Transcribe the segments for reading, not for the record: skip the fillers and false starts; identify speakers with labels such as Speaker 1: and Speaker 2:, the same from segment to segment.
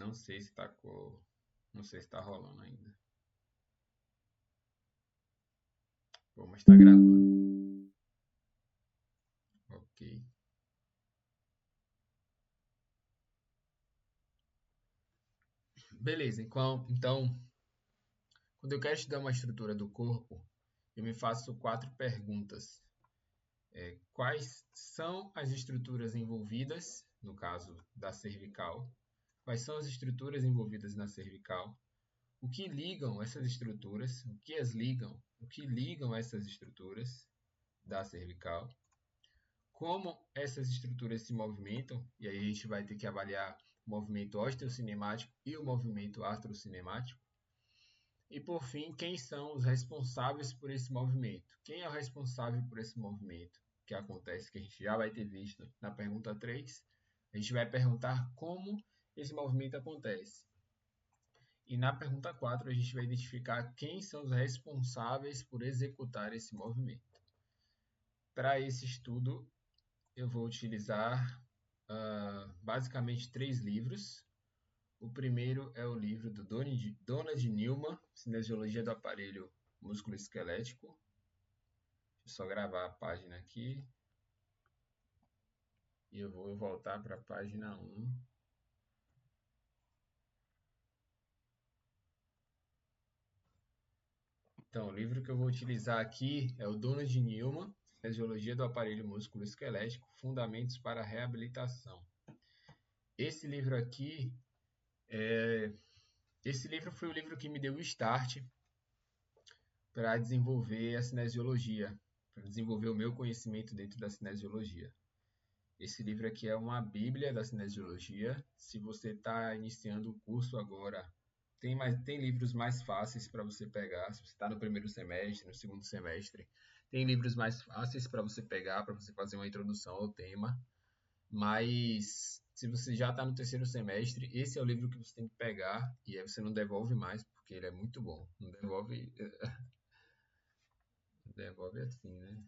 Speaker 1: Não sei se tá não sei se tá rolando ainda. Bom, mas tá gravando. Ok. Beleza, então, quando eu quero estudar uma estrutura do corpo, eu me faço 4 perguntas. Quais são as estruturas envolvidas, no caso da cervical? Quais são as estruturas envolvidas na cervical? O que ligam essas estruturas? O que as ligam? O que ligam essas estruturas da cervical? Como essas estruturas se movimentam? E aí a gente vai ter que avaliar o movimento osteocinemático e o movimento artrocinemático. E por fim, quem são os responsáveis por esse movimento? Quem é o responsável por esse movimento que acontece, que a gente já vai ter visto na pergunta 3? A gente vai perguntar como esse movimento acontece. E na pergunta 4, a gente vai identificar quem são os responsáveis por executar esse movimento. Para esse estudo, eu vou utilizar basicamente 3 livros. O primeiro é o livro do Donald Newman, Cinesiologia do Aparelho Músculo-Esquelético. Deixa eu só gravar a página aqui. E eu vou voltar para a página 1. Então, o livro que eu vou utilizar aqui é o Donald Newman, Cinesiologia do Aparelho Músculo-Esquelético, Fundamentos para a Reabilitação. Esse livro aqui, esse livro foi o livro que me deu o start para desenvolver a cinesiologia, para desenvolver o meu conhecimento dentro da cinesiologia. Esse livro aqui é uma bíblia da cinesiologia. Se você está iniciando o curso agora, tem livros mais fáceis para você pegar. Se você está no primeiro semestre, no segundo semestre, tem livros mais fáceis para você pegar, para você fazer uma introdução ao tema. Mas se você já está no terceiro semestre, esse é o livro que você tem que pegar e aí você não devolve mais, porque ele é muito bom. Não devolve, devolve assim, né?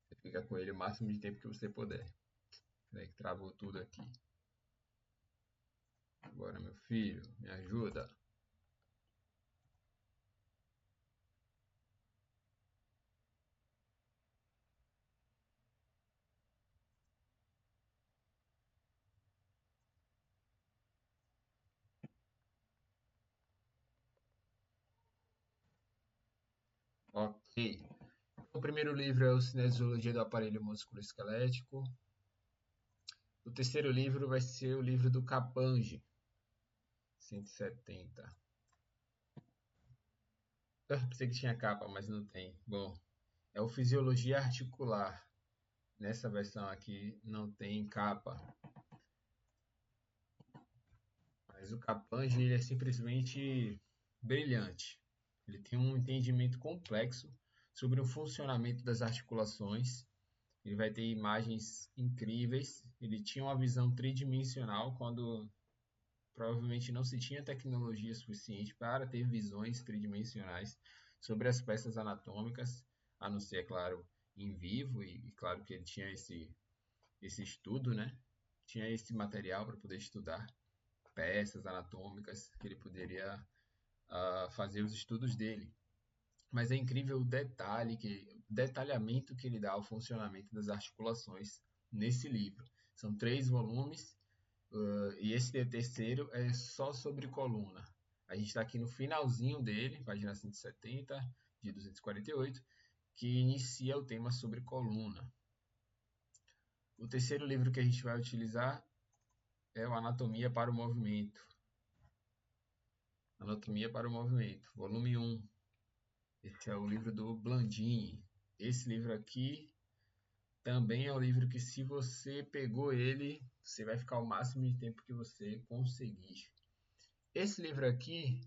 Speaker 1: Você fica com ele o máximo de tempo que você puder. Peraí que travou tudo aqui. Agora, meu filho, me ajuda. Ok. O primeiro livro é o Cinesiologia do Aparelho Músculo-Esquelético. O terceiro livro vai ser o livro do Capanga, 170. Eu pensei que tinha capa, mas não tem. Bom, é o Fisiologia Articular. Nessa versão aqui não tem capa. Mas o Capanga ele é simplesmente brilhante. Ele tem um entendimento complexo sobre o funcionamento das articulações. Ele vai ter imagens incríveis. Ele tinha uma visão tridimensional quando provavelmente não se tinha tecnologia suficiente para ter visões tridimensionais sobre as peças anatômicas, a não ser, claro, em vivo. E claro que ele tinha esse estudo, né? Tinha esse material para poder estudar peças anatômicas que ele poderia fazer os estudos dele. Mas é incrível o detalhamento que ele dá ao funcionamento das articulações nesse livro. São 3 volumes e esse terceiro é só sobre coluna. A gente está aqui no finalzinho dele, página 170 de 248, que inicia o tema sobre coluna. O terceiro livro que a gente vai utilizar é o Anatomia para o Movimento. Anatomia para o Movimento, volume 1. Esse é o livro do Blandini. Esse livro aqui também é um livro que, se você pegou ele, você vai ficar o máximo de tempo que você conseguir. Esse livro aqui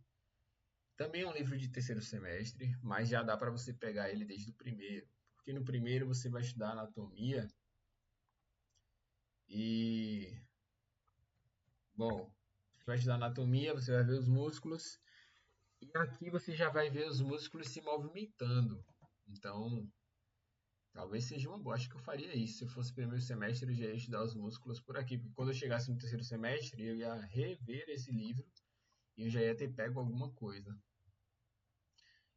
Speaker 1: também é um livro de terceiro semestre, mas já dá para você pegar ele desde o primeiro. Porque no primeiro você vai estudar anatomia e... Bom, você vai estudar anatomia, você vai ver os músculos. E aqui você já vai ver os músculos se movimentando. Então, Talvez seja uma boa, acho que eu faria isso. Se eu fosse primeiro semestre, eu já ia estudar os músculos por aqui, porque quando eu chegasse no terceiro semestre, eu ia rever esse livro e eu já ia ter pego alguma coisa.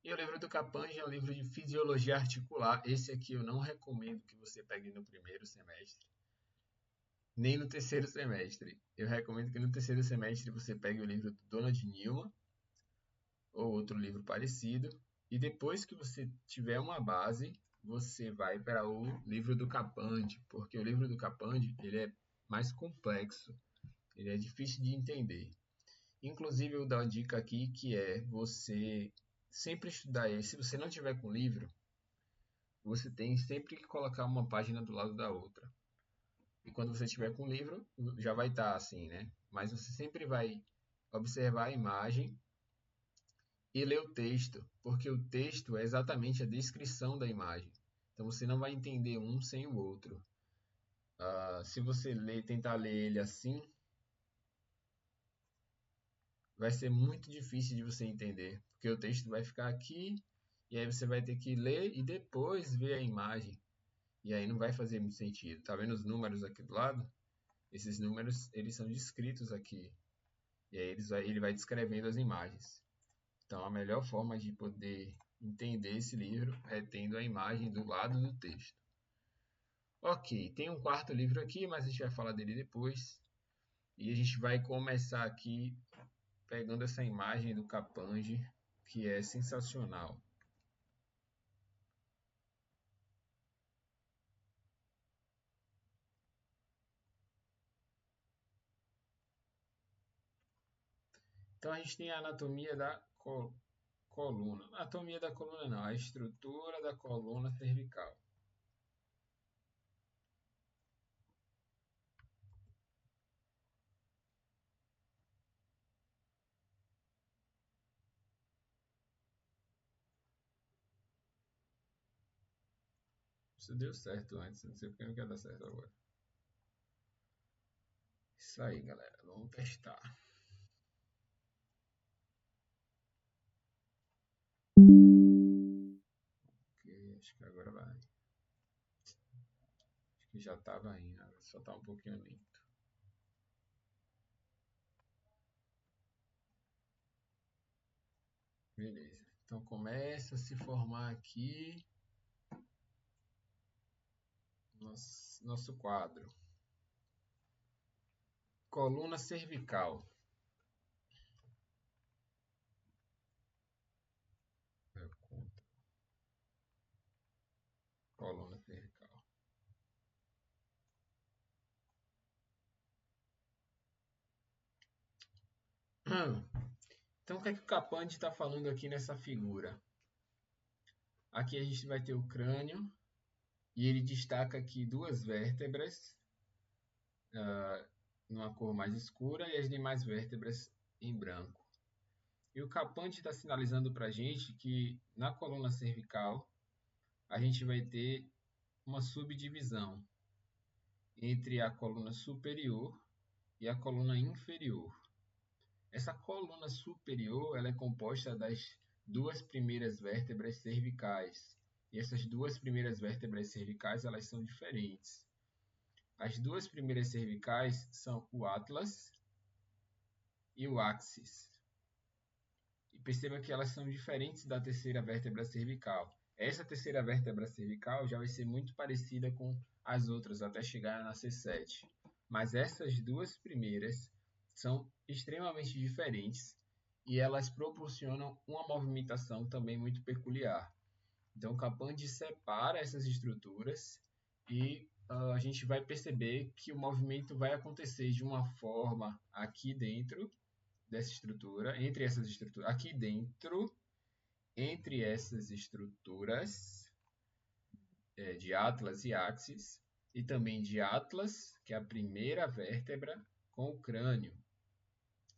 Speaker 1: E o livro do Capanja é um livro de fisiologia articular. Esse aqui eu não recomendo que você pegue no primeiro semestre, nem no terceiro semestre. Eu recomendo que no terceiro semestre você pegue o livro do Donald Newman ou outro livro parecido, e depois que você tiver uma base, você vai para o livro do Capandi, porque o livro do Capandi ele é mais complexo, ele é difícil de entender. Inclusive, eu dou uma dica aqui que é você sempre estudar ele. Se você não tiver com o livro, você tem sempre que colocar uma página do lado da outra. E quando você tiver com o livro, já vai estar assim, né? Mas você sempre vai observar a imagem e ler o texto, porque o texto é exatamente a descrição da imagem. Então você não vai entender um sem o outro. Se você tentar ler ele assim, vai ser muito difícil de você entender, porque o texto vai ficar aqui e aí você vai ter que ler e depois ver a imagem. E aí não vai fazer muito sentido. Tá vendo os números aqui do lado? Esses números, eles são descritos aqui. E aí ele vai descrevendo as imagens. Então a melhor forma de poder entender esse livro é tendo a imagem do lado do texto. Ok, tem um quarto livro aqui, mas a gente vai falar dele depois. E a gente vai começar aqui pegando essa imagem do Capanje, que é sensacional. Então a gente tem a anatomia da coluna. Anatomia da coluna não, a estrutura da coluna cervical. Isso deu certo antes, não sei porque não quer dar certo agora. Isso aí, galera, vamos testar. Ok, acho que agora vai. Acho que já estava indo, só está um pouquinho lento. Beleza. Então começa a se formar aqui nosso quadro. Coluna cervical. Coluna cervical. Então o que é que o Capandi está falando aqui nessa figura? Aqui a gente vai ter o crânio e ele destaca aqui duas vértebras numa cor mais escura e as demais vértebras em branco. E o Capandi está sinalizando para a gente que na coluna cervical a gente vai ter uma subdivisão entre a coluna superior e a coluna inferior. Essa coluna superior ela é composta das duas primeiras vértebras cervicais. E essas duas primeiras vértebras cervicais elas são diferentes. As duas primeiras cervicais são o atlas e o axis. E perceba que elas são diferentes da terceira vértebra cervical. Essa terceira vértebra cervical já vai ser muito parecida com as outras até chegar na C7. Mas essas duas primeiras são extremamente diferentes e elas proporcionam uma movimentação também muito peculiar. Então, o Capandi separa essas estruturas e a gente vai perceber que o movimento vai acontecer de uma forma aqui dentro dessa estrutura, entre essas estruturas, aqui dentro, entre essas estruturas de atlas e axis, e também de atlas, que é a primeira vértebra, com o crânio.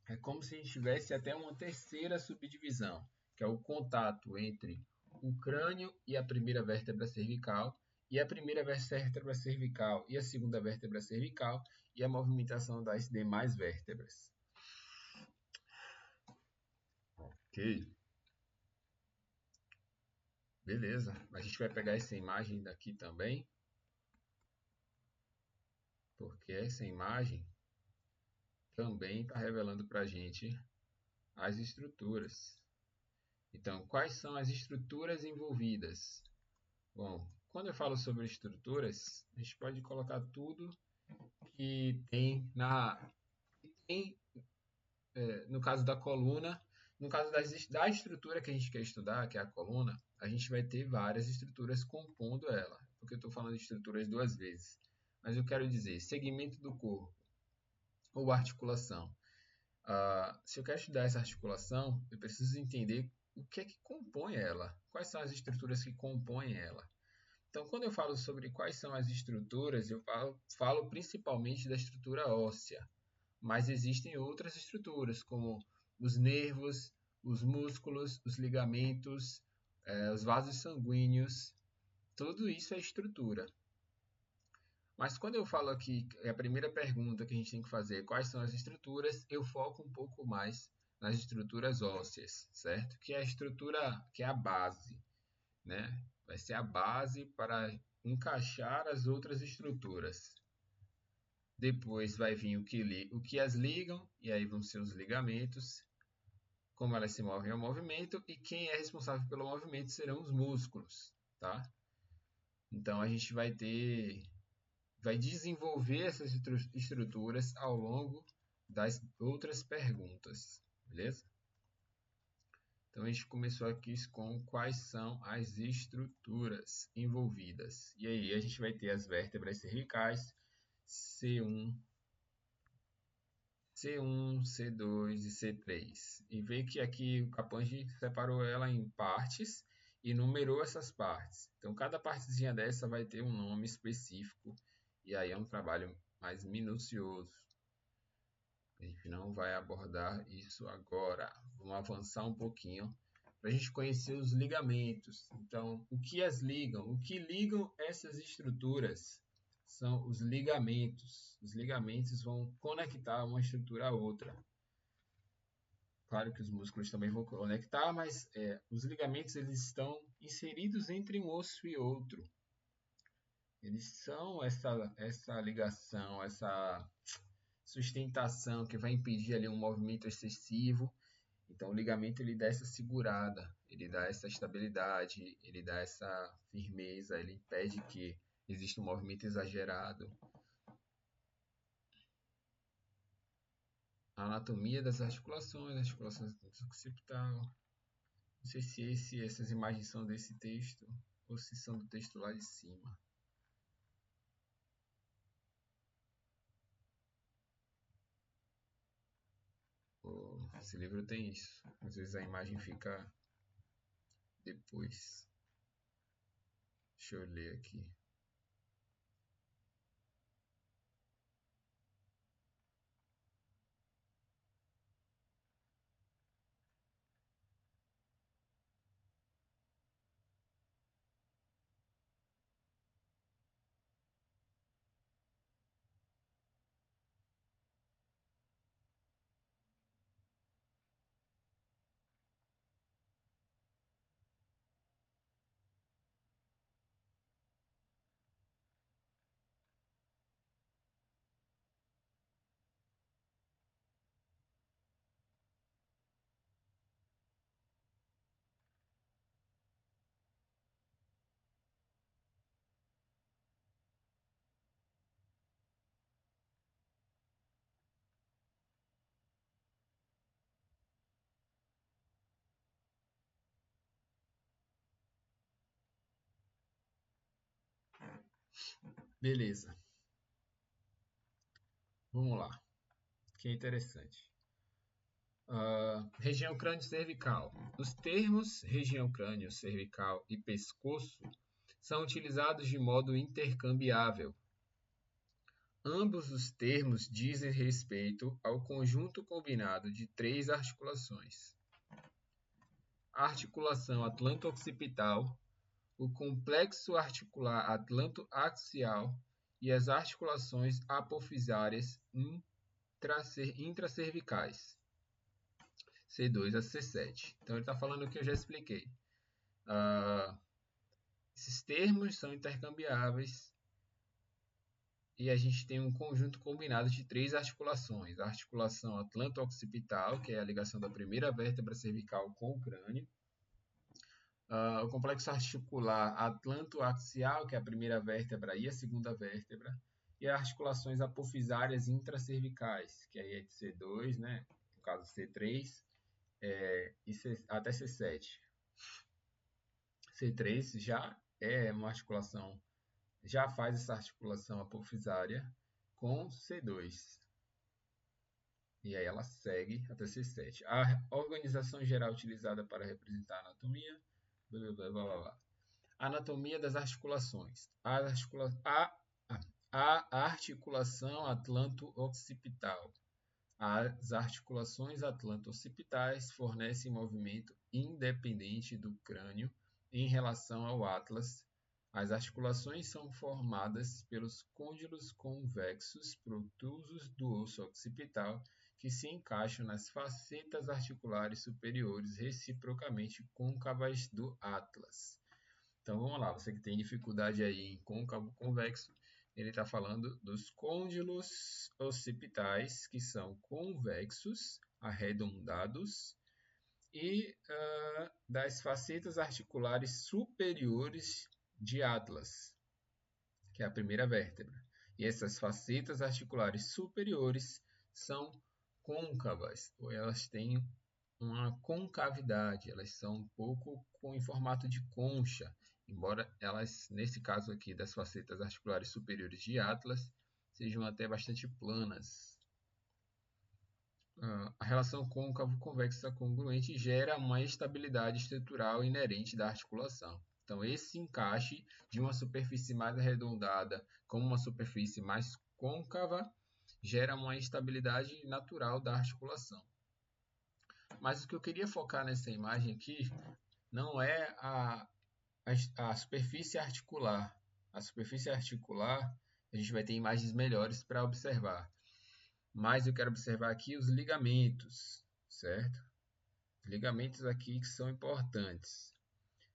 Speaker 1: É como se a gente tivesse até uma terceira subdivisão, que é o contato entre o crânio e a primeira vértebra cervical, e a primeira vértebra cervical e a segunda vértebra cervical, e a movimentação das demais vértebras. Ok. Beleza, a gente vai pegar essa imagem daqui também, porque essa imagem também está revelando para a gente as estruturas. Então, quais são as estruturas envolvidas? Bom, quando eu falo sobre estruturas, a gente pode colocar tudo que tem no caso da coluna, no caso da estrutura que a gente quer estudar, que é a coluna, a gente vai ter várias estruturas compondo ela. Porque eu estou falando de estruturas duas vezes. Mas eu quero dizer segmento do corpo ou articulação. Se eu quero estudar essa articulação, eu preciso entender o que é que compõe ela. Quais são as estruturas que compõem ela. Então, quando eu falo sobre quais são as estruturas, eu falo principalmente da estrutura óssea. Mas existem outras estruturas, como os nervos, os músculos, os ligamentos, os vasos sanguíneos. Tudo isso é estrutura. Mas quando eu falo aqui, a primeira pergunta que a gente tem que fazer, quais são as estruturas, eu foco um pouco mais nas estruturas ósseas, certo? Que é a estrutura, que é a base, né? Vai ser a base para encaixar as outras estruturas. Depois vai vir o que as ligam, e aí vão ser os ligamentos, como elas se movem ao movimento, e quem é responsável pelo movimento serão os músculos, tá? Então a gente vai desenvolver essas estruturas ao longo das outras perguntas, beleza? Então a gente começou aqui com quais são as estruturas envolvidas. E aí a gente vai ter as vértebras cervicais, C1, C1, C2 e C3. E vê que aqui o Capangê separou ela em partes e numerou essas partes. Então cada partezinha dessa vai ter um nome específico e aí é um trabalho mais minucioso. A gente não vai abordar isso agora. Vamos avançar um pouquinho para a gente conhecer os ligamentos. Então, o que as ligam? O que ligam essas estruturas são os ligamentos. Os ligamentos vão conectar uma estrutura a outra. Claro que os músculos também vão conectar, mas os ligamentos eles estão inseridos entre um osso e outro. Eles são essa ligação, essa sustentação que vai impedir ali um movimento excessivo. Então o ligamento ele dá essa segurada, ele dá essa estabilidade, ele dá essa firmeza, ele impede que exista um movimento exagerado. A anatomia das articulações do occipital. Não sei se essas imagens são desse texto ou se são do texto lá de cima. Esse livro tem isso. Às vezes a imagem fica depois. Deixa eu ler aqui. Beleza. Vamos lá. Que é interessante. Região crânio-cervical. Os termos região crânio-cervical e pescoço são utilizados de modo intercambiável. Ambos os termos dizem respeito ao conjunto combinado de três articulações: a articulação atlanto-occipital, o complexo articular atlanto-axial e as articulações apofisárias intracervicais, C2 a C7. Então ele está falando o que eu já expliquei. Esses termos são intercambiáveis e a gente tem um conjunto combinado de 3 articulações. A articulação atlanto-occipital, que é a ligação da primeira vértebra cervical com o crânio. O complexo articular atlanto-axial, que é a primeira vértebra e a segunda vértebra. E as articulações apofisárias intracervicais, que aí é de C2, né? No caso C3, e até C7. C3 já é uma articulação, já faz essa articulação apofisária com C2. E aí ela segue até C7. A organização geral utilizada para representar a anatomia. Blá, blá, blá, blá. Anatomia das articulações. A articulação atlanto-occipital. As articulações atlanto-occipitais fornecem movimento independente do crânio em relação ao atlas. As articulações são formadas pelos côndilos convexos protusos do osso occipital que se encaixam nas facetas articulares superiores reciprocamente côncavas do atlas. Então vamos lá, você que tem dificuldade aí em côncavo convexo, ele está falando dos côndilos occipitais, que são convexos, arredondados, e das facetas articulares superiores de atlas, que é a primeira vértebra. E essas facetas articulares superiores são côncavas, ou elas têm uma concavidade, elas são um pouco em formato de concha, embora elas, nesse caso aqui das facetas articulares superiores de atlas, sejam até bastante planas. A relação côncavo-convexa congruente gera uma estabilidade estrutural inerente da articulação. Então, esse encaixe de uma superfície mais arredondada com uma superfície mais côncava gera uma estabilidade natural da articulação. Mas o que eu queria focar nessa imagem aqui não é a superfície articular. A superfície articular, a gente vai ter imagens melhores para observar. Mas eu quero observar aqui os ligamentos, certo? Os ligamentos aqui que são importantes.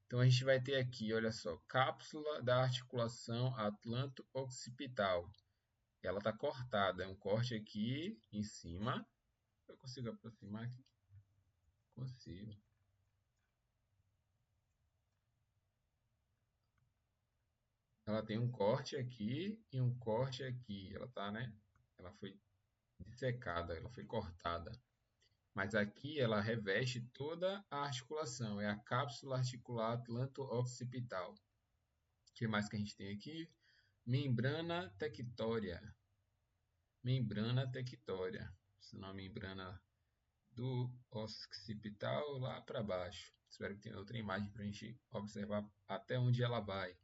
Speaker 1: Então a gente vai ter aqui, olha só, cápsula da articulação atlanto-occipital. Ela está cortada, é um corte aqui em cima. Eu consigo aproximar aqui? Consigo. Ela tem um corte aqui e um corte aqui. Ela tá, né? Ela foi dissecada, ela foi cortada. Mas aqui ela reveste toda a articulação. É a cápsula articular atlanto-occipital. O que mais que a gente tem aqui? Membrana tectória. Membrana tectória. Senão a membrana do occipital lá para baixo. Espero que tenha outra imagem para a gente observar até onde ela vai.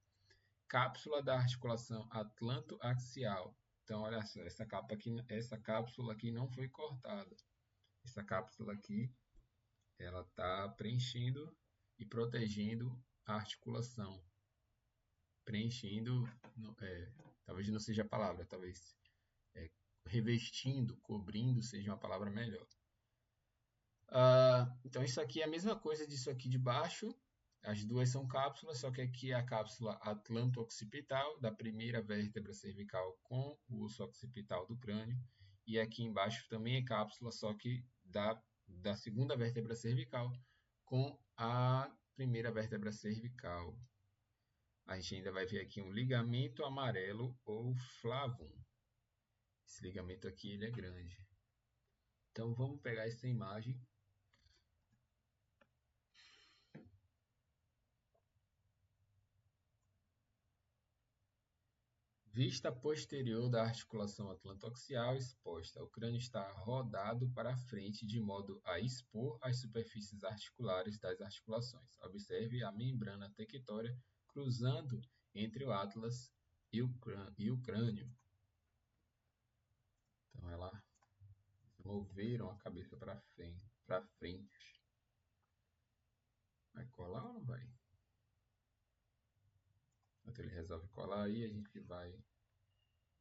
Speaker 1: Cápsula da articulação atlanto-axial. Então, olha só, essa cápsula aqui não foi cortada. Essa cápsula aqui, ela está preenchendo e protegendo a articulação. Preenchendo, talvez não seja a palavra, talvez revestindo, cobrindo seja uma palavra melhor. Então, isso aqui é a mesma coisa disso aqui de baixo. As duas são cápsulas, só que aqui é a cápsula atlanto-occipital, da primeira vértebra cervical com o osso occipital do crânio. E aqui embaixo também é cápsula, só que da segunda vértebra cervical com a primeira vértebra cervical. A gente ainda vai ver aqui um ligamento amarelo ou flavum. Esse ligamento aqui ele é grande. Então vamos pegar essa imagem. Vista posterior da articulação atlanto-axial exposta. O crânio está rodado para frente de modo a expor as superfícies articulares das articulações. Observe a membrana tectória cruzando entre o atlas e o crânio. Então, elas moveram a cabeça para frente. Vai colar ou não vai? Enquanto ele resolve colar aí, a gente vai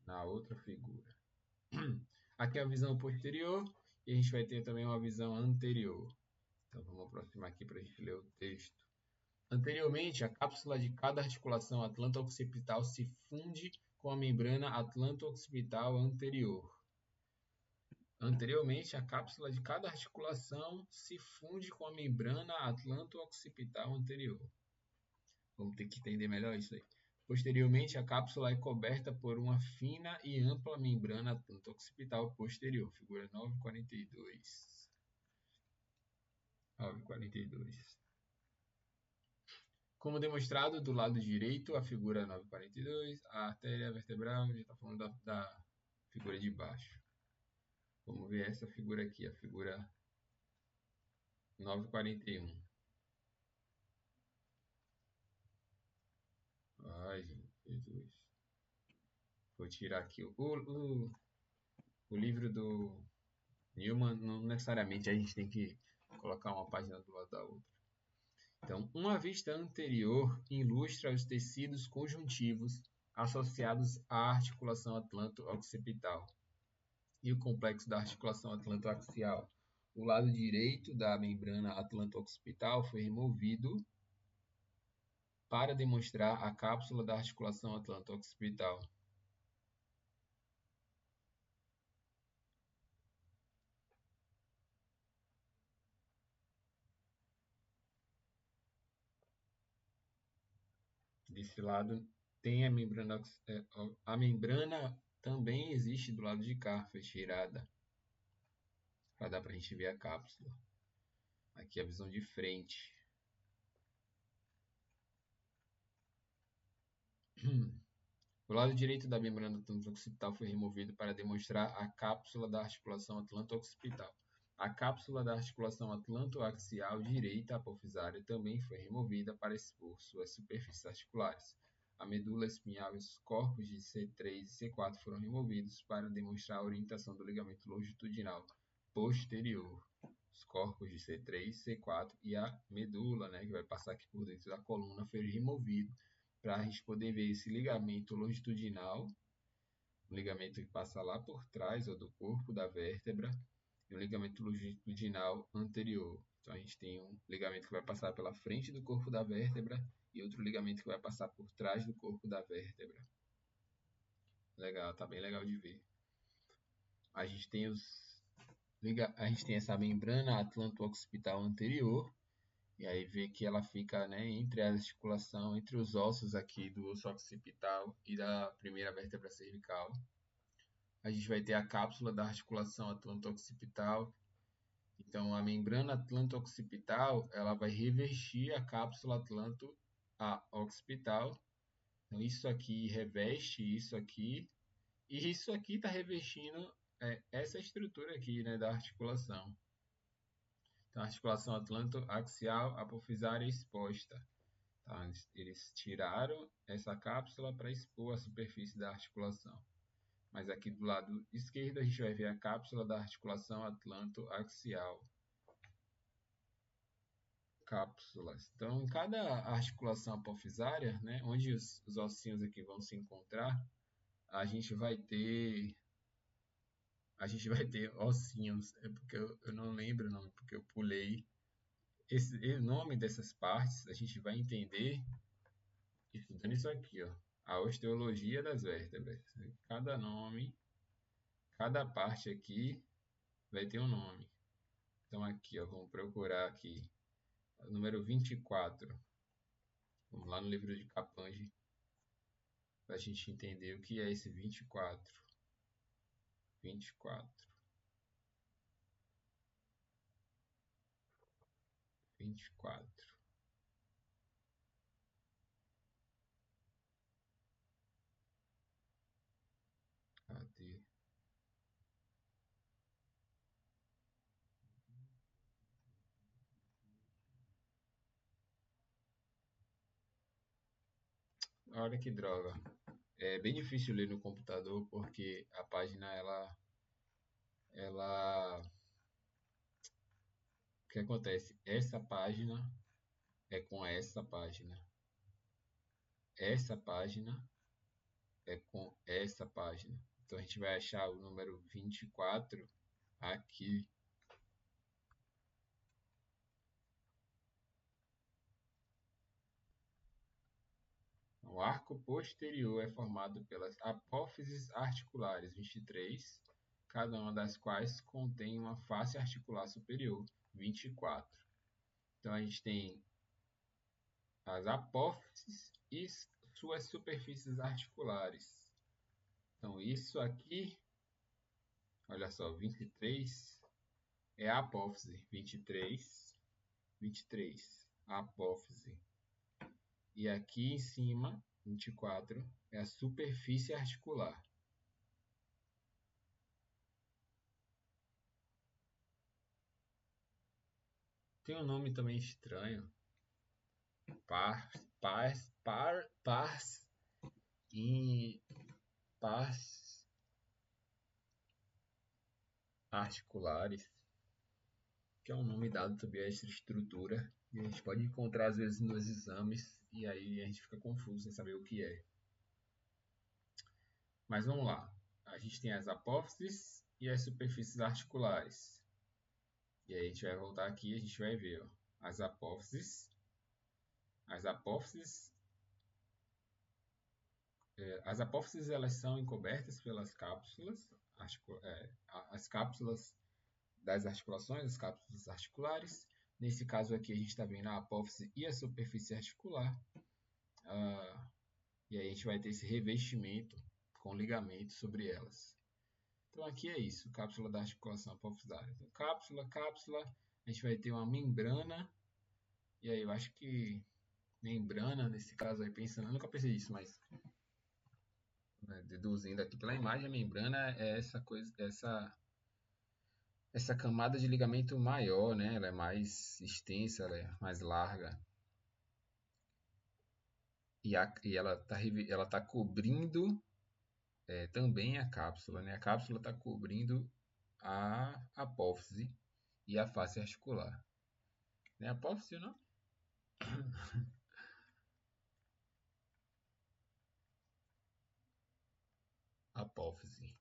Speaker 1: na outra figura. Aqui é a visão posterior e a gente vai ter também uma visão anterior. Então vamos aproximar aqui para a gente ler o texto. Anteriormente, a cápsula de cada articulação atlanto-occipital se funde com a membrana atlanto-occipital anterior. Anteriormente, a cápsula de cada articulação se funde com a membrana atlanto-occipital anterior. Vamos ter que entender melhor isso aí. Posteriormente, a cápsula é coberta por uma fina e ampla membrana atlanto-occipital posterior. Figura 942. 942. Como demonstrado do lado direito, a figura 942, a artéria vertebral, a gente está falando da figura de baixo. Vamos ver essa figura aqui, a figura 941. Ai, Jesus. Vou tirar aqui o livro do Newman, não necessariamente a gente tem que colocar uma página do lado da outra. Então, uma vista anterior ilustra os tecidos conjuntivos associados à articulação atlanto-occipital e o complexo da articulação atlanto-axial. O lado direito da membrana atlanto-occipital foi removido para demonstrar a cápsula da articulação atlanto-occipital. Desse lado tem a membrana, a membrana também existe do lado de cá, foi tirada, para dar para a gente ver a cápsula. Aqui a visão de frente. O lado direito da membrana atlanto-occipital foi removido para demonstrar a cápsula da articulação atlanto-occipital. A cápsula da articulação atlanto-axial direita apofisária também foi removida para expor suas superfícies articulares. A medula espinhal e os corpos de C3 e C4 foram removidos para demonstrar a orientação do ligamento longitudinal posterior. Os corpos de C3, C4 e a medula, que vai passar aqui por dentro da coluna, foi removido para a gente poder ver esse ligamento longitudinal, um ligamento que passa lá por trás do corpo da vértebra, e um ligamento longitudinal anterior. Então a gente tem um ligamento que vai passar pela frente do corpo da vértebra e outro ligamento que vai passar por trás do corpo da vértebra. Legal, tá bem legal de ver. A gente tem essa membrana atlanto-occipital anterior, e aí vê que ela fica entre a articulação, entre os ossos aqui do osso occipital e da primeira vértebra cervical. A gente vai ter a cápsula da articulação atlanto-occipital. Então, a membrana atlanto-occipital ela vai revestir a cápsula atlanto-occipital. Então, isso aqui reveste isso aqui. E isso aqui está revestindo essa estrutura aqui da articulação. Então, a articulação atlanto-axial apofisária exposta. Tá? Eles tiraram essa cápsula para expor a superfície da articulação. Mas aqui do lado esquerdo a gente vai ver a cápsula da articulação atlanto-axial. Cápsulas. Então, em cada articulação apofisária, onde os ossinhos aqui vão se encontrar, a gente vai ter ossinhos. É porque eu não lembro o nome, porque eu pulei. O nome dessas partes a gente vai entender estudando isso aqui, ó, a osteologia das vértebras. Cada nome, cada parte aqui vai ter um nome. Então aqui, ó, vamos procurar aqui, número 24. Vamos lá no livro de Capangé para a gente entender o que é esse 24. 24. 24. Cadê? Olha que droga. É bem difícil ler no computador porque a página o que acontece? Essa página é com essa página. Essa página é com essa página. Então a gente vai achar o número 24 aqui. o arco posterior é formado pelas apófises articulares 23, cada uma das quais contém uma face articular superior 24. Então a gente tem as apófises e suas superfícies articulares. Então isso aqui, olha só, 23 é a apófise, 23, a apófise. E aqui em cima, 24, é a superfície articular. Tem um nome também estranho. Pars articulares, que é um nome dado também a essa estrutura. E a gente pode encontrar às vezes nos exames e aí a gente fica confuso sem saber o que é. Mas vamos lá. A gente tem as apófises e as superfícies articulares. E aí a gente vai voltar aqui e a gente vai ver, ó, as apófises. As apófises elas são encobertas pelas cápsulas, as cápsulas das articulações, as cápsulas articulares. Nesse caso aqui a gente está vendo a apófise e a superfície articular. E aí a gente vai ter esse revestimento com ligamento sobre elas. Então aqui é isso, cápsula da articulação apofisária. Então, cápsula, a gente vai ter uma membrana. E aí eu acho que membrana, nesse caso aí, pensando, eu nunca pensei nisso, mas deduzindo aqui pela imagem, a membrana é essa coisa, essa camada de ligamento maior, né? Ela é mais extensa, ela é mais larga. E ela tá cobrindo também a cápsula, né? A cápsula está cobrindo a apófise e a face articular. Não é apófise, não? Apófise.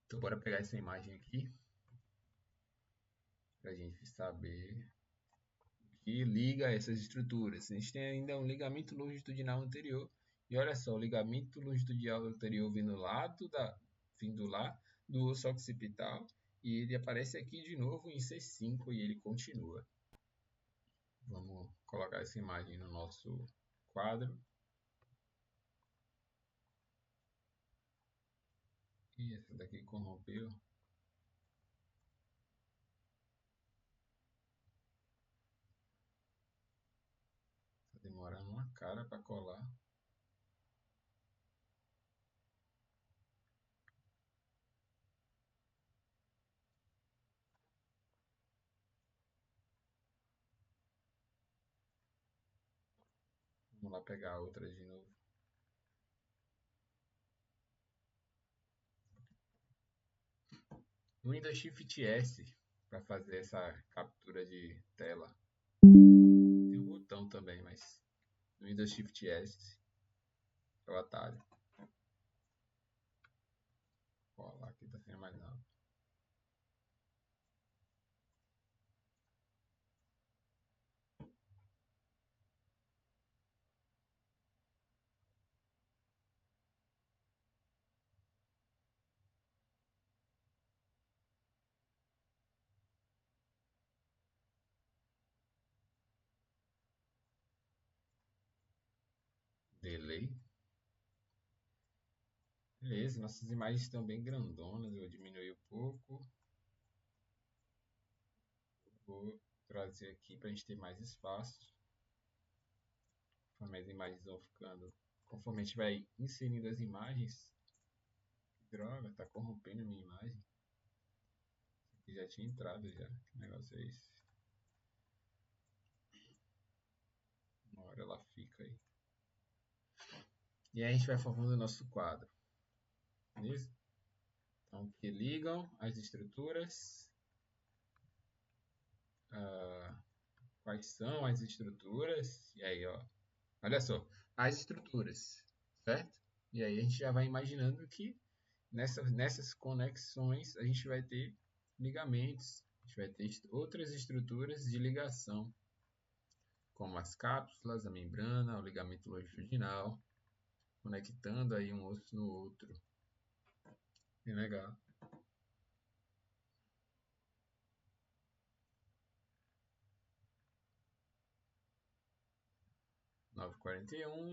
Speaker 1: Então, bora pegar essa imagem aqui para a gente saber o que liga essas estruturas. A gente tem ainda um ligamento longitudinal anterior. E olha só, o ligamento longitudinal anterior vindo lá do osso occipital. E ele aparece aqui de novo em C5 e ele continua. Vamos colocar essa imagem no nosso quadro. E essa daqui corrompeu. Tá demorando uma cara para colar. Vamos lá pegar a outra de novo. Windows Shift S para fazer essa captura de tela. Tem um botão também, mas no Windows Shift S é o atalho. Ó, lá aqui tá sem mais nada. Delay. Beleza, nossas imagens estão bem grandonas. Eu vou diminuir um pouco. Vou trazer aqui para a gente ter mais espaço. Conforme as imagens vão ficando. Conforme a gente vai inserindo as imagens. Droga, tá corrompendo a minha imagem. Aqui já tinha entrado já. Que negócio é esse? Uma hora ela fica aí. E aí a gente vai formando o nosso quadro. Beleza? Então, que ligam as estruturas. Quais são as estruturas? E aí, ó. Olha só. As estruturas. Certo? E aí a gente já vai imaginando que nessas conexões a gente vai ter ligamentos. A gente vai ter outras estruturas de ligação. como as cápsulas, a membrana, o ligamento longitudinal, conectando aí um osso no outro. Bem legal.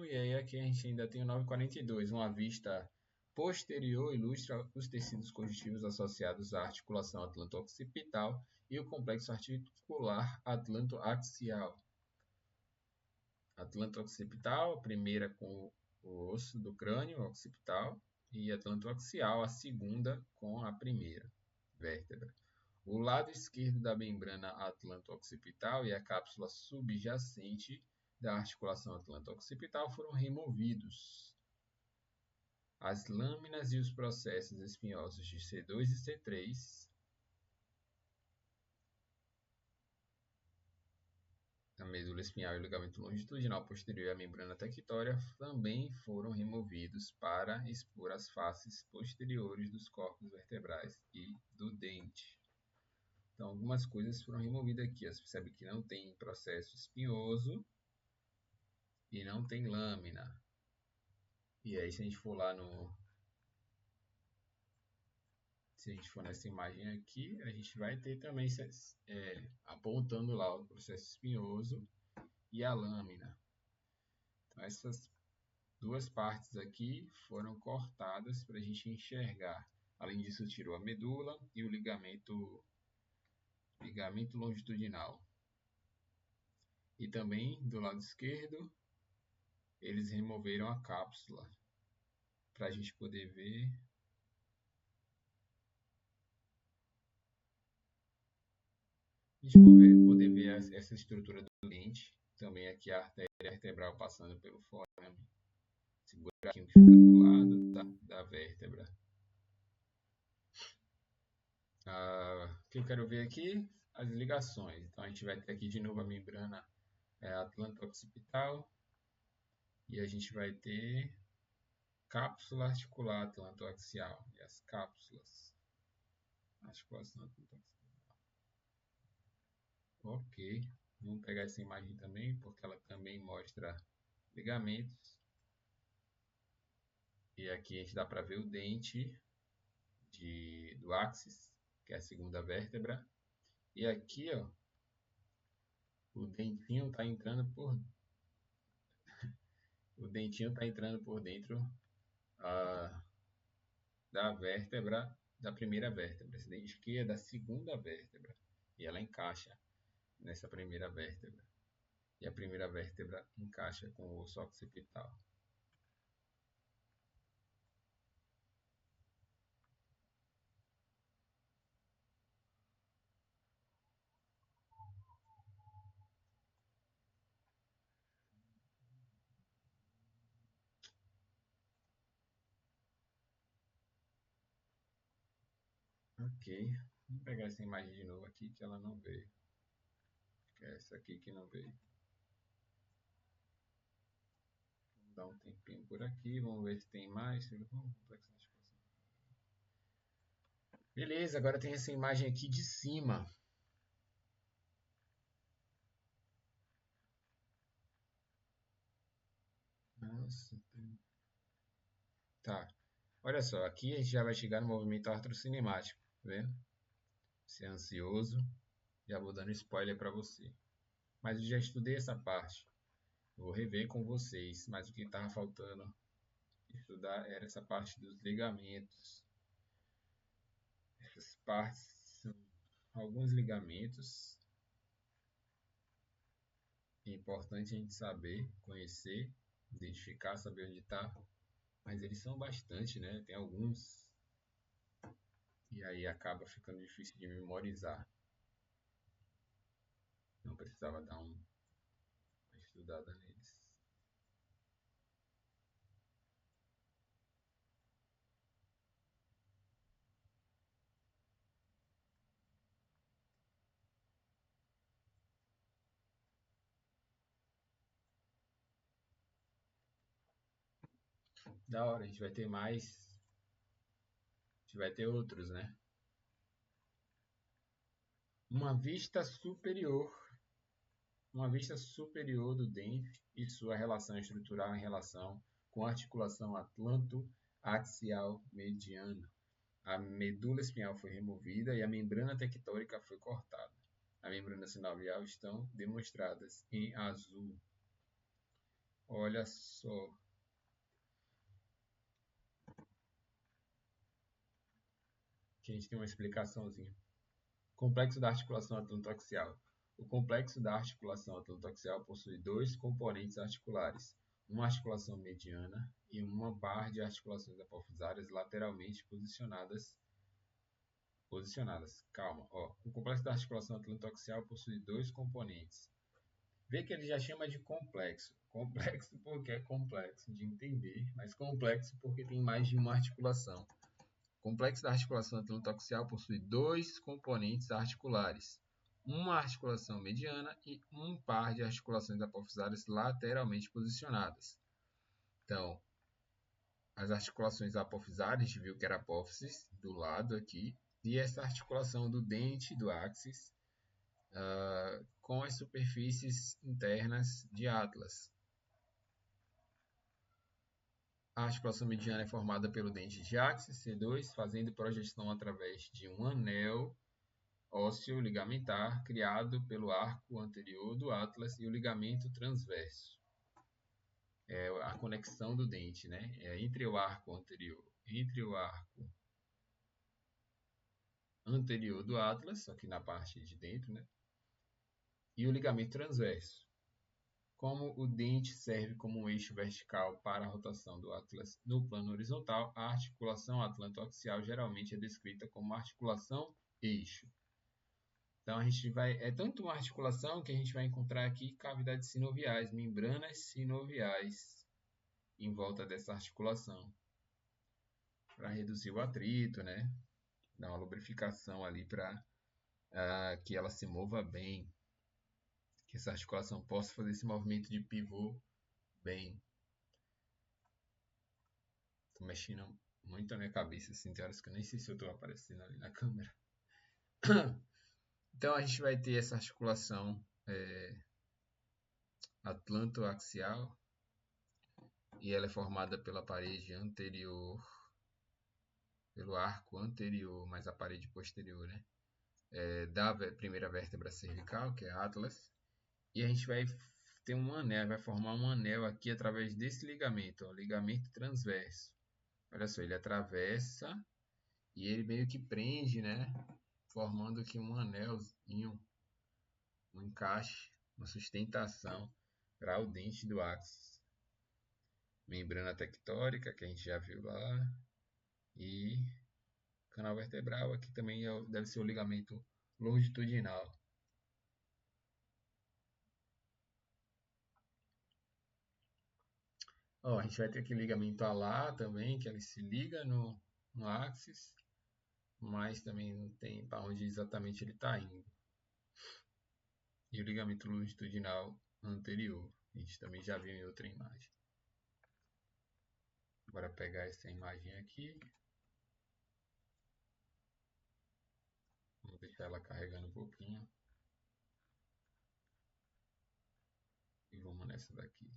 Speaker 1: E aí aqui a gente ainda tem o 942, uma vista posterior ilustra os tecidos conjuntivos associados à articulação atlanto-occipital e o complexo articular atlanto-axial. Atlanto-occipital, a primeira com o osso do crânio occipital, e atlanto-axial, a segunda com a primeira vértebra. O lado esquerdo da membrana atlanto-occipital e a cápsula subjacente da articulação atlanto-occipital foram removidos. As lâminas e os processos espinhosos de C2 e C3, a medula espinhal e o ligamento longitudinal posterior e a membrana tectória também foram removidos para expor as faces posteriores dos corpos vertebrais e do dente. Então, algumas coisas foram removidas aqui. Você percebe que não tem processo espinhoso e não tem lâmina. E aí, se a gente for lá no... Se a gente for nessa imagem aqui, a gente vai ter também apontando lá o processo espinhoso e a lâmina. Então, essas duas partes aqui foram cortadas para a gente enxergar. Além disso, tirou a medula e o ligamento longitudinal. E também, do lado esquerdo, eles removeram a cápsula para a gente poder ver. A gente poder ver essa estrutura do dente. Também aqui a artéria vertebral passando pelo forame. Esse buraquinho que fica do lado da vértebra. O que eu quero ver aqui? As ligações. Então a gente vai ter aqui de novo a membrana atlanto-occipital. E a gente vai ter cápsula articular atlanto-axial. E as cápsulas. Articulação atlanto-axial. Ok. Vamos pegar essa imagem também, porque ela também mostra ligamentos. E aqui a gente dá para ver o dente do áxis, que é a segunda vértebra. E aqui, ó, o dentinho está entrando por dentro da vértebra, da primeira vértebra. Esse dente aqui é da segunda vértebra. E ela encaixa nessa primeira vértebra. E a primeira vértebra encaixa com o osso occipital. Ok, vamos pegar essa imagem de novo aqui que ela não veio. Que é essa aqui que não veio. Vamos dar um tempinho por aqui, vamos ver se tem mais. Beleza, agora tem essa imagem aqui de cima. Nossa. Tá. Olha só, aqui a gente já vai chegar no movimento artrocinemático, tá vendo? Você é ansioso, já vou dando spoiler para você. Mas eu já estudei essa parte. Eu vou rever com vocês, mas o que estava faltando estudar era essa parte dos ligamentos. Essas partes são alguns ligamentos. É importante a gente saber, conhecer, identificar, saber onde está. Mas eles são bastante, né? Tem alguns. E aí acaba ficando difícil de memorizar. Não precisava dar uma estudada neles. Da hora, a gente vai ter mais. A gente vai ter outros, né? Uma vista superior. uma vista superior do dente e sua relação estrutural em relação com a articulação atlanto-axial mediana. A medula espinhal foi removida e a membrana tectórica foi cortada. A membrana sinovial estão demonstradas em azul. Olha só. Aqui a gente tem uma explicaçãozinha. Complexo da articulação atlantoaxial. O complexo da articulação atlantoaxial possui dois componentes articulares, uma articulação mediana e uma barra de articulações apofisárias lateralmente posicionadas. Calma, ó. O complexo da articulação atlantoaxial possui dois componentes. Vê que ele já chama de complexo. Complexo porque é complexo de entender, mas complexo porque tem mais de uma articulação. O complexo da articulação atlantoaxial possui dois componentes articulares, uma articulação mediana e um par de articulações apofisárias lateralmente posicionadas. Então, as articulações apofisárias, a gente viu que era a apófise do lado aqui, e essa articulação do dente do áxis com as superfícies internas de Atlas. A articulação mediana é formada pelo dente de áxis C2, fazendo projeção através de um anel ósseo ligamentar criado pelo arco anterior do Atlas e o ligamento transverso. É a conexão do dente, né? É entre o arco anterior do Atlas, aqui na parte de dentro, né? E o ligamento transverso. Como o dente serve como um eixo vertical para a rotação do Atlas no plano horizontal, a articulação atlantoaxial geralmente é descrita como articulação eixo. Então a gente é tanto uma articulação que a gente vai encontrar aqui cavidades sinoviais, membranas sinoviais em volta dessa articulação, para reduzir o atrito, né? Dar uma lubrificação ali para que ela se mova bem, que essa articulação possa fazer esse movimento de pivô bem. Tô mexendo muito a minha cabeça, assim, tem horas que eu nem sei se eu tô aparecendo ali na câmera. Então a gente vai ter essa articulação atlantoaxial e ela é formada pela parede anterior, pelo arco anterior, mais a parede posterior, né? Da primeira vértebra cervical, que é Atlas, e a gente vai ter um anel, vai formar um anel aqui através desse ligamento, ó, ligamento transverso. Olha só, ele atravessa e ele meio que prende, né? Formando aqui um anelzinho, um encaixe, uma sustentação para o dente do áxis. Membrana tectórica, que a gente já viu lá, e canal vertebral, aqui também deve ser o ligamento longitudinal. Ó, a gente vai ter aqui ligamento alar também, que ele se liga no áxis, mas também não tem para onde exatamente ele está indo. E o ligamento longitudinal anterior, a gente também já viu em outra imagem. Bora pegar essa imagem aqui. Vou deixar ela carregando um pouquinho. E vamos nessa daqui.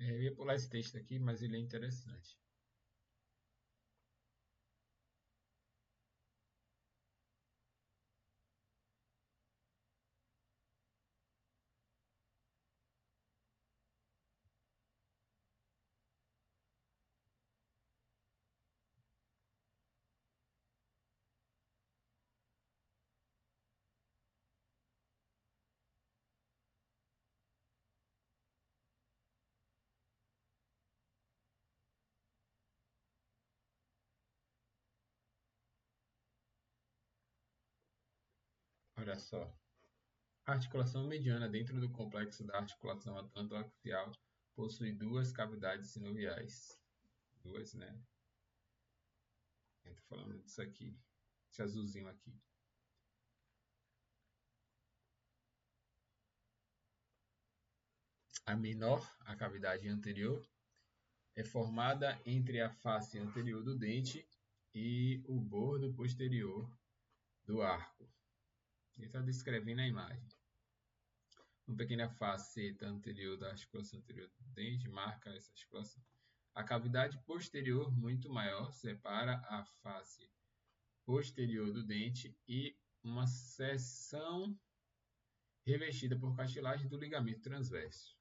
Speaker 1: Eu ia pular esse texto aqui, mas ele é interessante. Olha só. A articulação mediana dentro do complexo da articulação atlantoaxial possui duas cavidades sinoviais. Duas, né? Eu tô falando disso aqui. Esse azulzinho aqui. A menor, a cavidade anterior, é formada entre a face anterior do dente e o bordo posterior do arco. Ele está descrevendo a imagem. Uma pequena faceta anterior da articulação anterior do dente marca essa articulação. A cavidade posterior, muito maior, separa a face posterior do dente e uma seção revestida por cartilagem do ligamento transverso.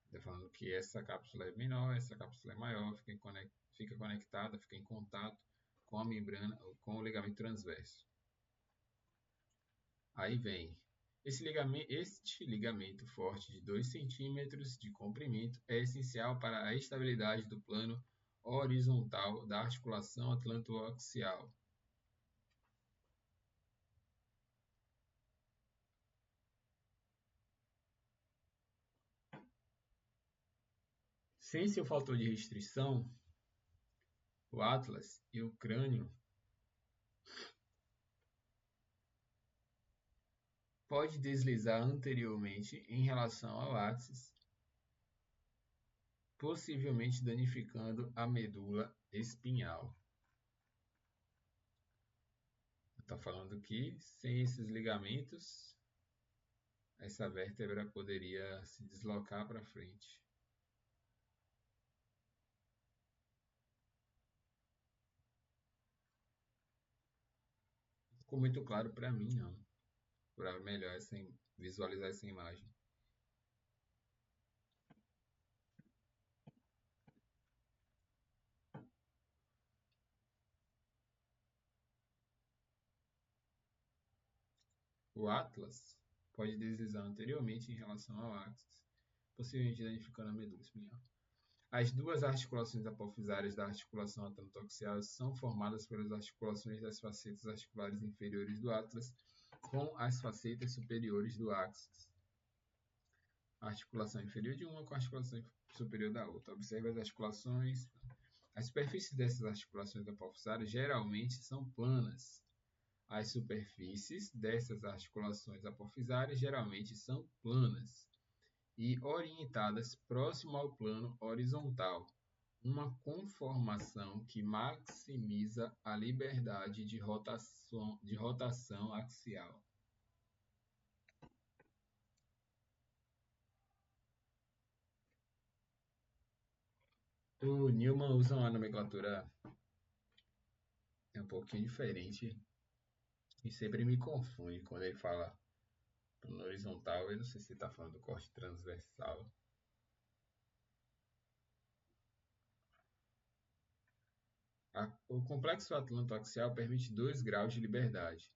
Speaker 1: Está falando que essa cápsula é menor, essa cápsula é maior, fica conectada, fica em contato com a membrana, com o ligamento transverso. Aí vem, este ligamento forte de 2 centímetros de comprimento é essencial para a estabilidade do plano horizontal da articulação atlantoaxial. Sem seu fator de restrição, o atlas e o crânio pode deslizar anteriormente em relação ao ápice, possivelmente danificando a medula espinhal. Está falando que sem esses ligamentos, essa vértebra poderia se deslocar para frente. Ficou muito claro para mim, não. Para melhor visualizar essa imagem. O atlas pode deslizar anteriormente em relação ao ápice, possivelmente danificando a medula espinhal. As duas articulações apofisárias da articulação atlantoaxial são formadas pelas articulações das facetas articulares inferiores do atlas com as facetas superiores do axis. A articulação inferior de uma com a articulação superior da outra. Observe as articulações. As superfícies dessas articulações apofisárias geralmente são planas. As superfícies dessas articulações apofisárias geralmente são planas e orientadas próximo ao plano horizontal, uma conformação que maximiza a liberdade de rotação axial. O Newman usa uma nomenclatura um pouquinho diferente e sempre me confunde quando ele fala plano horizontal. Eu não sei se ele está falando do corte transversal. O complexo atlantoaxial permite 2 graus de liberdade.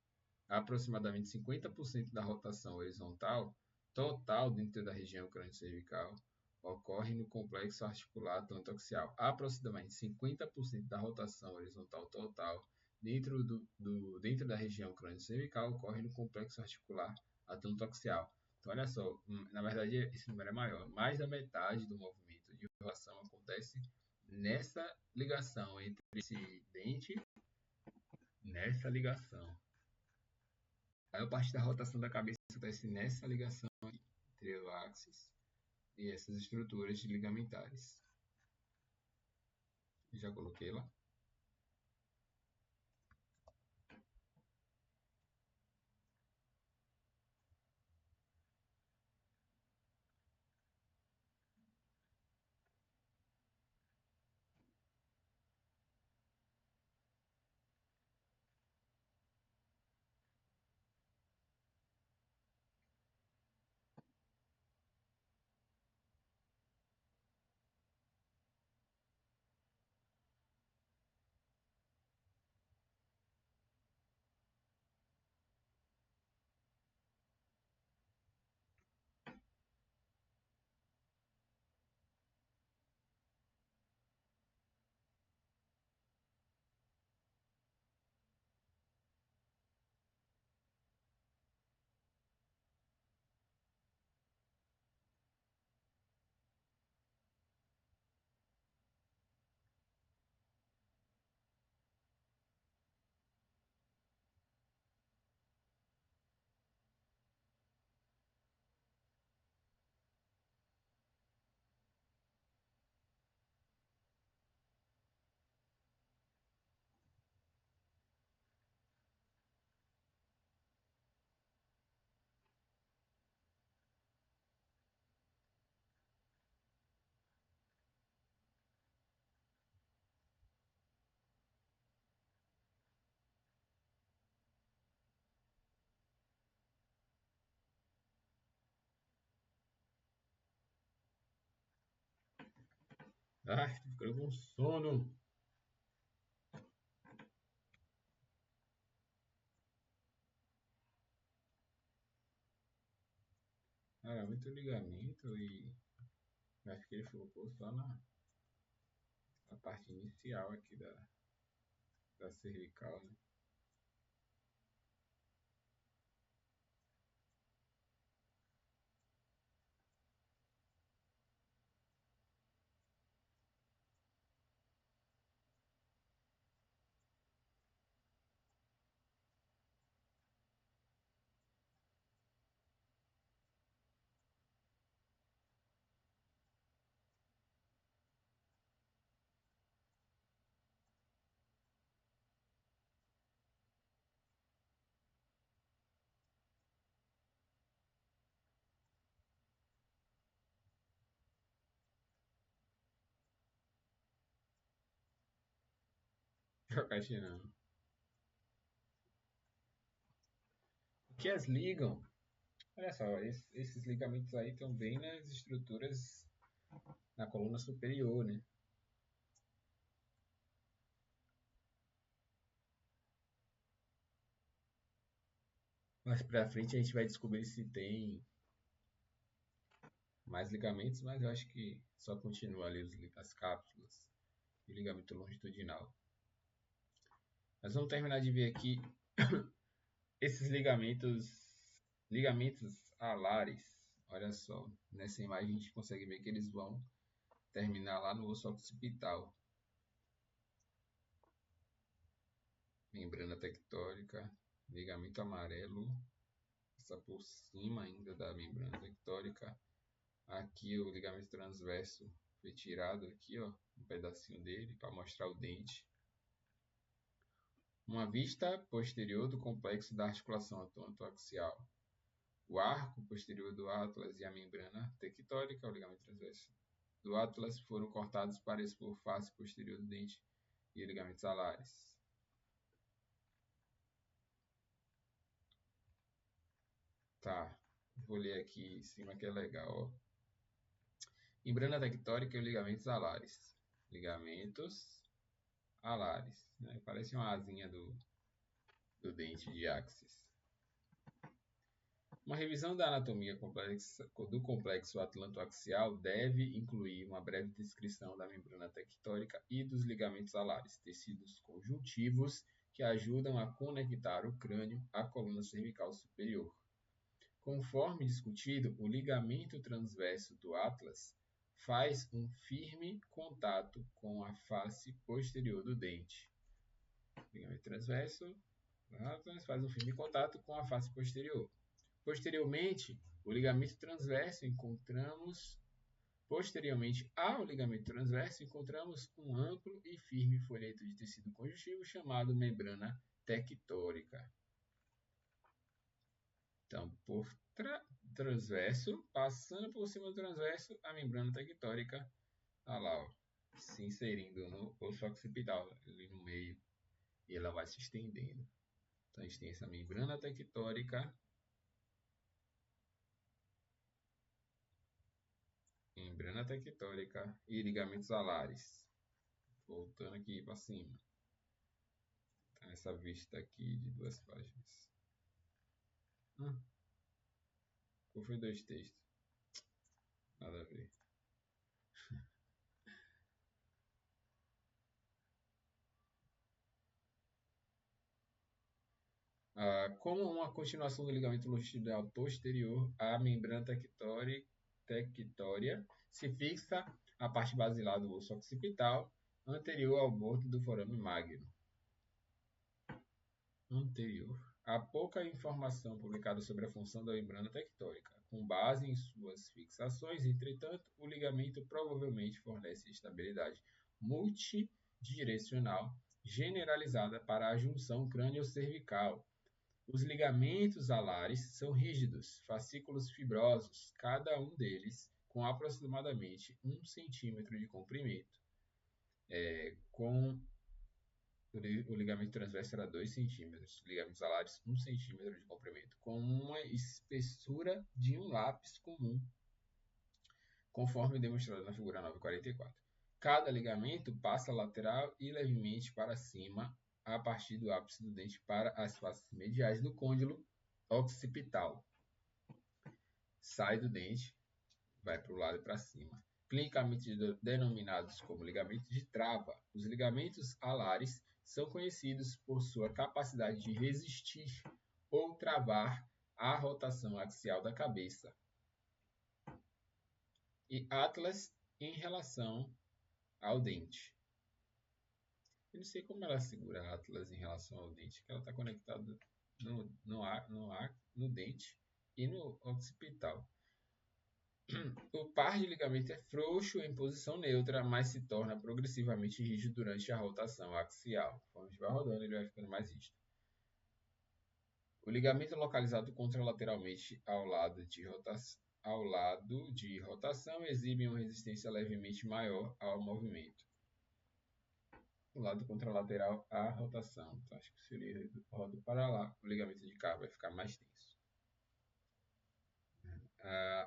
Speaker 1: Aproximadamente 50% da rotação horizontal total dentro da região crânio-cervical ocorre no complexo articular atlantoaxial. Aproximadamente 50% da rotação horizontal total dentro da região crânio-cervical ocorre no complexo articular atlantoaxial. Então, olha só, na verdade esse número é maior. Mais da metade do movimento de rotação acontece nessa ligação entre esse dente, nessa ligação. A maior parte da rotação da cabeça acontece nessa ligação entre o axis e essas estruturas ligamentares. Já coloquei lá. Ai, tô ficando com sono. Cara, muito ligamento e acho que ele focou só na parte inicial aqui da cervical, né? Jocatina. O que as ligam? Olha só, esses ligamentos aí estão bem nas estruturas na coluna superior, né? Mais pra frente a gente vai descobrir se tem mais ligamentos, mas eu acho que só continua ali as cápsulas e o ligamento longitudinal. Mas vamos terminar de ver aqui esses ligamentos alares. Olha só, nessa imagem a gente consegue ver que eles vão terminar lá no osso occipital. Membrana tectórica, ligamento amarelo, está por cima ainda da membrana tectórica. Aqui o ligamento transverso foi tirado aqui, ó, um pedacinho dele para mostrar o dente. Uma vista posterior do complexo da articulação atônto-axial. O arco posterior do atlas e a membrana tectórica, o ligamento transverso do atlas, foram cortados para expor face posterior do dente e ligamentos alares. Tá, vou ler aqui em cima que é legal, ó. Membrana tectórica e ligamentos alares. Ligamentos alares, né? Parece uma asinha do dente de Axis. Uma revisão da anatomia do complexo atlantoaxial deve incluir uma breve descrição da membrana tectórica e dos ligamentos alares, tecidos conjuntivos que ajudam a conectar o crânio à coluna cervical superior. Conforme discutido, o ligamento transverso do atlas faz um firme contato com a face posterior do dente. O ligamento transverso do atlas faz um firme contato com a face posterior. Posteriormente, o ligamento transverso Posteriormente ao ligamento transverso, encontramos um amplo e firme folheto de tecido conjuntivo chamado membrana tectórica. Então, transverso, passando por cima do transverso, a membrana tectórica está lá, ó, se inserindo no osso occipital, ali no meio, e ela vai se estendendo. Então, a gente tem essa membrana tectórica, e ligamentos alares. Voltando aqui para cima. Então, essa vista aqui de duas páginas. Qual foi dois textos? Nada a ver. Como uma continuação do ligamento longitudinal posterior, a membrana tectória se fixa à parte basilar do osso occipital, anterior ao bordo do forame magno. Anterior. Há pouca informação publicada sobre a função da membrana tectórica. Com base em suas fixações, entretanto, o ligamento provavelmente fornece estabilidade multidirecional generalizada para a junção crânio-cervical. Os ligamentos alares são rígidos, fascículos fibrosos, cada um deles com aproximadamente 1 centímetro de comprimento. Com o ligamento transverso era 2 centímetros, ligamentos alares 1 centímetro de comprimento, com uma espessura de um lápis comum, conforme demonstrado na figura 944. Cada ligamento passa lateral e levemente para cima a partir do ápice do dente para as faces mediais do côndilo occipital. Sai do dente, vai para o lado e para cima. Clinicamente denominados como ligamentos de trava, os ligamentos alares são conhecidos por sua capacidade de resistir ou travar a rotação axial da cabeça. E atlas em relação ao dente. Eu não sei como ela segura a atlas em relação ao dente, que ela está conectada no dente e no occipital. O par de ligamento é frouxo em posição neutra, mas se torna progressivamente rígido durante a rotação axial. Conforme a gente vai rodando, ele vai ficando mais rígido. O ligamento localizado contralateralmente ao lado de rotação exibe uma resistência levemente maior ao movimento. O lado contralateral à rotação. Então, acho que se ele roda para lá, o ligamento de cá vai ficar mais tenso.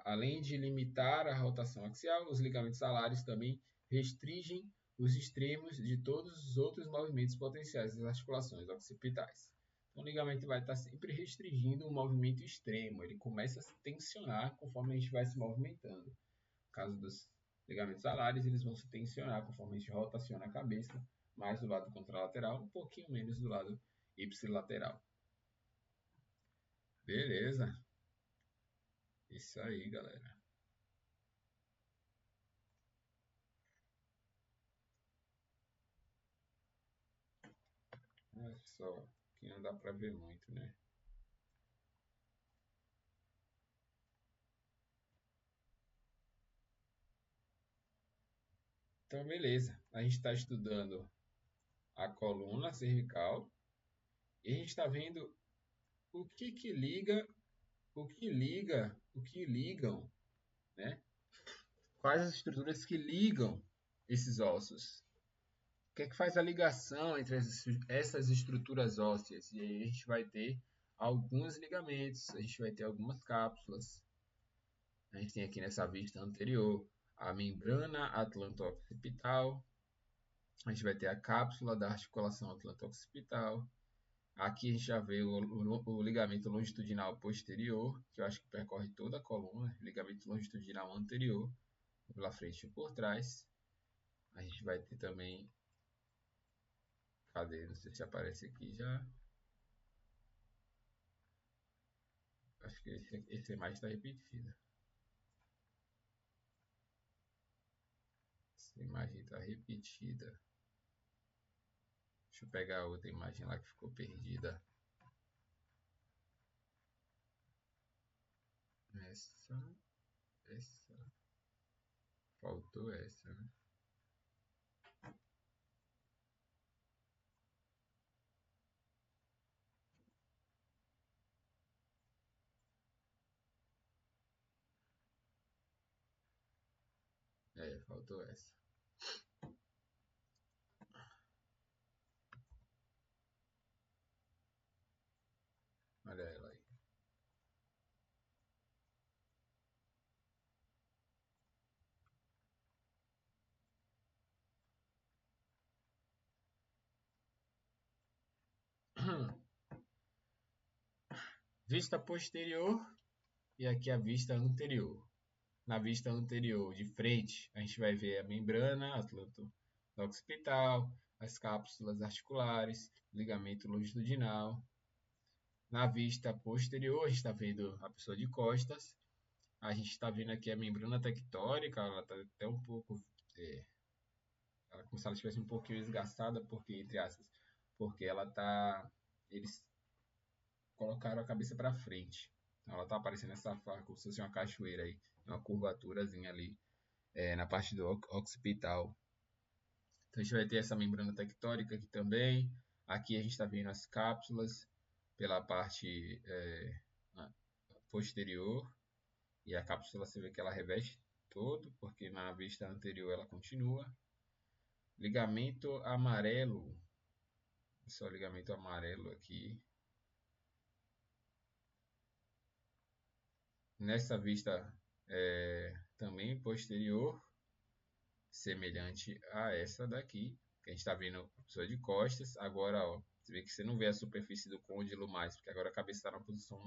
Speaker 1: Além de limitar a rotação axial, os ligamentos alares também restringem os extremos de todos os outros movimentos potenciais das articulações occipitais. Então, o ligamento vai estar sempre restringindo o movimento extremo. Ele começa a se tensionar conforme a gente vai se movimentando. No caso dos ligamentos alares, eles vão se tensionar conforme a gente rotaciona a cabeça, mais do lado contralateral, um pouquinho menos do lado ipsilateral. Beleza? Isso aí, galera. Olha só, que não dá para ver muito, né? Então, beleza. A gente está estudando a coluna cervical e a gente está vendo o que ligam, né? Quais as estruturas que ligam esses ossos? O que é que faz a ligação entre essas estruturas ósseas? E aí a gente vai ter alguns ligamentos, a gente vai ter algumas cápsulas. A gente tem aqui nessa vista anterior a membrana atlanto-occipital. A gente vai ter a cápsula da articulação atlanto-occipital. Aqui a gente já vê o ligamento longitudinal posterior, que eu acho que percorre toda a coluna. Ligamento longitudinal anterior, pela frente e por trás. A gente vai ter também... Cadê? Não sei se aparece aqui já. Acho que essa imagem está repetida. Essa imagem está repetida. Deixa eu pegar a outra imagem lá que ficou perdida. Essa. Faltou essa, né? Faltou essa. Olha ela aí. Vista posterior e aqui a vista anterior. Na vista anterior, de frente, a gente vai ver a membrana atlanto-occipital, as cápsulas articulares, ligamento longitudinal. Na vista posterior, a gente está vendo a pessoa de costas. A gente está vendo aqui a membrana tectórica, ela está até um pouco... ela como se ela estivesse um pouquinho esgastada, porque, entre aspas, porque ela está... Eles colocaram a cabeça para frente. Então, ela está aparecendo essa forma, como se fosse uma cachoeira aí, uma curvaturazinha ali na parte do occipital. Então, a gente vai ter essa membrana tectórica aqui também. Aqui a gente está vendo as cápsulas pela parte posterior. E a cápsula você vê que ela reveste todo, porque na vista anterior ela continua. Ligamento amarelo. Só ligamento amarelo aqui. Nessa vista também posterior, semelhante a essa daqui, que a gente está vendo a pessoa de costas. Agora, ó, você vê que você não vê a superfície do côndilo mais, porque agora a cabeça está na posição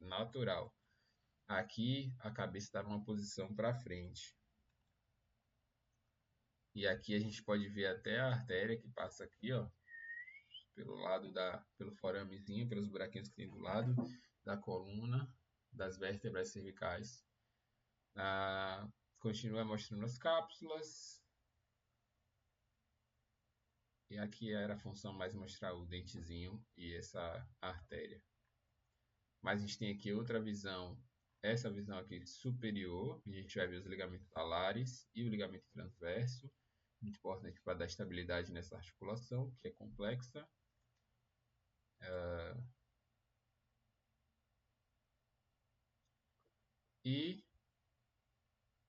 Speaker 1: natural. Aqui a cabeça está numa posição para frente. E aqui a gente pode ver até a artéria que passa aqui, ó, pelo lado pelo foramezinho, pelos buraquinhos que tem do lado da coluna, das vértebras cervicais. Continua mostrando as cápsulas. E aqui era a função mais mostrar o dentezinho e essa artéria. Mas a gente tem aqui outra visão, essa visão aqui superior, a gente vai ver os ligamentos alares e o ligamento transverso, muito importante para dar estabilidade nessa articulação, que é complexa. E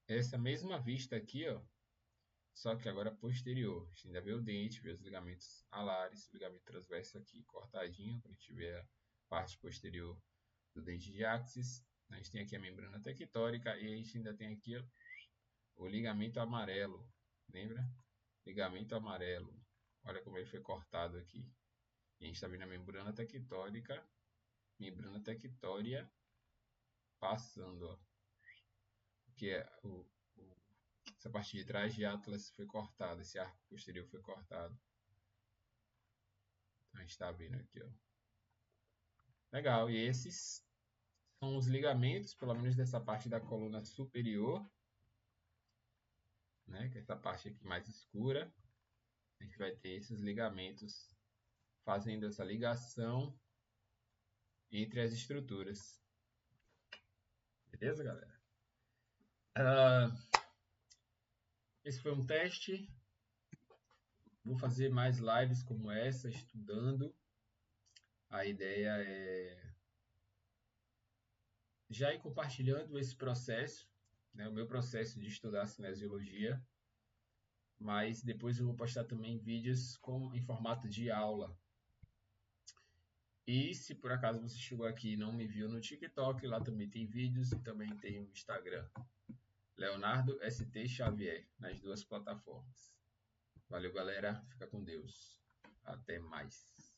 Speaker 1: essa mesma vista aqui, ó, só que agora posterior. A gente ainda vê o dente, vê os ligamentos alares, o ligamento transverso aqui cortadinho, para a gente ver a parte posterior do dente de áxis. A gente tem aqui a membrana tectórica e a gente ainda tem aqui ó, o ligamento amarelo. Lembra? Ligamento amarelo. Olha como ele foi cortado aqui. E a gente está vendo a membrana tectórica, passando, ó. Que é essa parte de trás de Atlas foi cortada, esse arco posterior foi cortado. Então a gente está vendo aqui, ó. Legal, e esses são os ligamentos, pelo menos dessa parte da coluna superior, né? Que é essa parte aqui mais escura. A gente vai ter esses ligamentos fazendo essa ligação entre as estruturas. Beleza, galera? Esse foi um teste. Vou fazer mais lives como essa, estudando. A ideia é já ir compartilhando esse processo, né, o meu processo de estudar cinesiologia, mas depois eu vou postar também vídeos em formato de aula. E se por acaso você chegou aqui e não me viu no TikTok, lá também tem vídeos e também tem o Instagram. Leonardo ST Xavier, nas duas plataformas. Valeu, galera. Fica com Deus. Até mais.